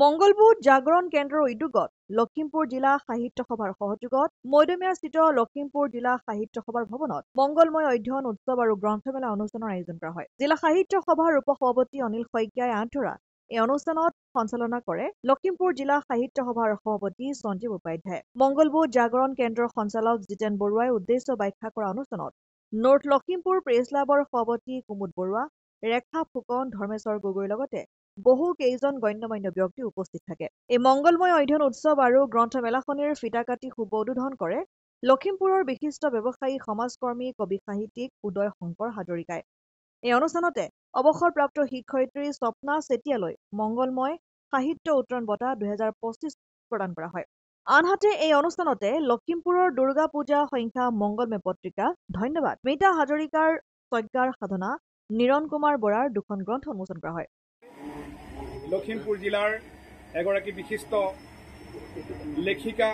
মঙ্গলবুধ জাগৰণ কেন্দ্ৰৰ উদ্যোগত লখিমপুৰ জিলা সাহিত্য সভাৰ সহযোগত মৈদমিয়াস্থিত লখিমপুৰ জিলা সাহিত্য সভাৰ ভৱনত মংগলময় অধ্যয়ন উৎসৱ আৰু গ্ৰন্থমেলা অনুষ্ঠানৰ আয়োজন কৰা হয়। জিলা সাহিত্য সভাৰ উপ সভাপতি অনিল শইকীয়াই আঁতৰা এই অনুষ্ঠানত সঞ্চালনা কৰে লখিমপুৰ জিলা সাহিত্য সভাৰ সভাপতি সঞ্জীৱ উপাধ্যায়। মঙ্গলবুধ জাগৰণ কেন্দ্ৰৰ সঞ্চালক জিতেন বৰুৱাই উদ্দেশ্য ব্যাখ্যা কৰা অনুষ্ঠানত নৰ্থ লখিমপুৰ প্ৰেছ ক্লাবৰ সভাপতি কুমুদ বৰুৱা, ৰেখা ফুকন, ধৰ্মেশ্বৰ গগৈৰ লগতে বহু কেইজন গণ্যমান্য ব্যক্তি উপস্থিত থাকে। এই মংগলময় অধ্যয়ন উৎসৱ আৰু গ্ৰন্থমেলাখনিৰ ফিতা কাটি শুভ উদ্বোধন কৰে লখিমপুৰৰ বিশিষ্ট ব্যৱসায়ী সমাজকৰ্মী কবি সাহিত্যিক উদয় শংকৰ হাজৰিকাই। এই অনুষ্ঠানতে অৱসৰপ্ৰাপ্ত শিক্ষয়িত্ৰী স্বপ্না চেতিয়ালৈ মংগলময় সাহিত্য উত্তৰণ বঁটা 2025 প্ৰদান কৰা হয়। আনহাতে এই অনুষ্ঠানতে লখিমপুৰৰ দুৰ্গা পূজা সংখ্যা মংগলময় পত্ৰিকা ধন্যবাদ স্মিতা হাজৰিকাৰ প্ৰজ্ঞাৰ সাধনা নিৰণ কুমাৰ বৰাৰ দুখন গ্ৰন্থ উন্মোচন কৰা হয়। লখিমপুৰ জিলাৰ এগৰাকী বিশিষ্ট লেখিকা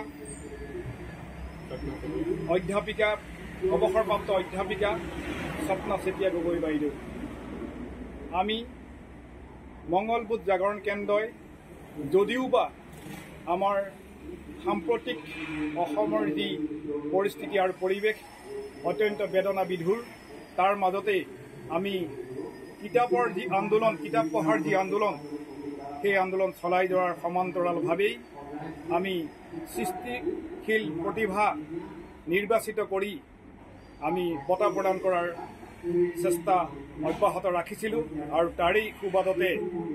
অধ্যাপিকা অৱসৰপ্ৰাপ্ত অধ্যাপিকা স্বপ্না চেতিয়া গগৈ বাইদেউ। আমি মংগলবুধ জাগৰণ কেন্দ্ৰই যদিওবা আমাৰ সাম্প্ৰতিক অসমৰ যি পৰিস্থিতি আৰু পৰিৱেশ অত্যন্ত বেদনাবিধুৰ, তাৰ মাজতেই আমি কিতাপৰ যি আন্দোলন, কিতাপ পঢ়াৰ যি আন্দোলন, সেই আন্দোলন চলাই যোৱাৰ সমান্তৰালভাৱেই আমি সৃষ্টিশীল প্ৰতিভা নিৰ্বাচিত কৰি আমি বঁটা প্ৰদান কৰাৰ চেষ্টা অব্যাহত ৰাখিছিলোঁ আৰু তাৰেই সুবাদতে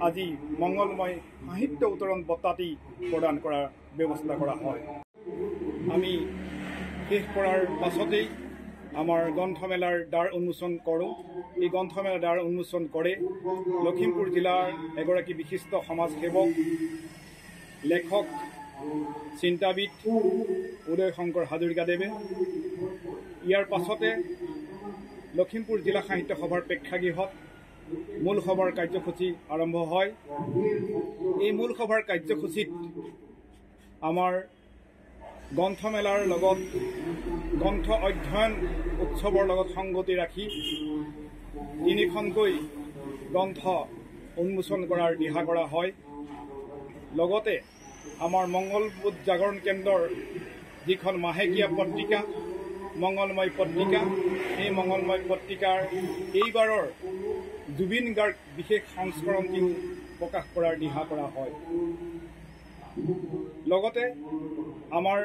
আজি মংগলময় সাহিত্য উত্তৰণ বঁটাটি প্ৰদান কৰাৰ ব্যৱস্থা কৰা হয়। আমি শেষ কৰাৰ পাছতেই আমাৰ গ্ৰন্থমেলাৰ দ্বাৰ উন্মোচন কৰোঁ। এই গ্ৰন্থমেলাৰ দ্বাৰ উন্মোচন কৰে লখিমপুৰ জিলাৰ এগৰাকী বিশিষ্ট সমাজসেৱক, লেখক, চিন্তাবিদ উদয় শংকৰ হাজৰিকাদেৱে। ইয়াৰ পাছতে লখিমপুৰ জিলা সাহিত্য সভাৰ প্ৰেক্ষাগৃহত মূল সভাৰ কাৰ্যসূচী আৰম্ভ হয়। এই মূল সভাৰ কাৰ্যসূচীত আমাৰ গ্ৰন্থমেলাৰ লগত গ্ৰন্থ অধ্যয়ন উৎসৱৰ লগত সংগতি ৰাখি 3খনকৈ গ্ৰন্থ উন্মোচন কৰাৰ দিহা কৰা হয়। লগতে আমাৰ মংগলবুধ জাগৰণ কেন্দ্ৰৰ যিখন মাহেকীয়া পত্ৰিকা মংগলময় পত্ৰিকা, এই মংগলময় পত্ৰিকাৰ এইবাৰৰ জুবিন গাৰ্গ বিশেষ সংস্কৰণটিও প্ৰকাশ কৰাৰ দিহা কৰা হয়। লগতে আমাৰ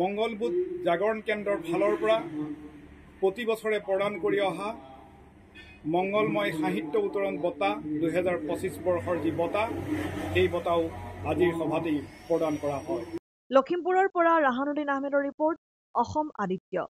মংগলবুধ জাগৰণ কেন্দ্ৰৰ ফালৰ পৰা প্ৰতি বছৰে প্ৰদান কৰি অহা মংগলময় সাহিত্য উত্তৰণ বঁটা 2025 বৰ্ষৰ যি বঁটা, সেই বঁটাও আজিৰ সভাতেই প্ৰদান কৰা হয়। লখিমপুৰৰ পৰা ৰাহানুদ্দিন আহমেদৰ ৰিপৰ্ট, অসম আদিত্য।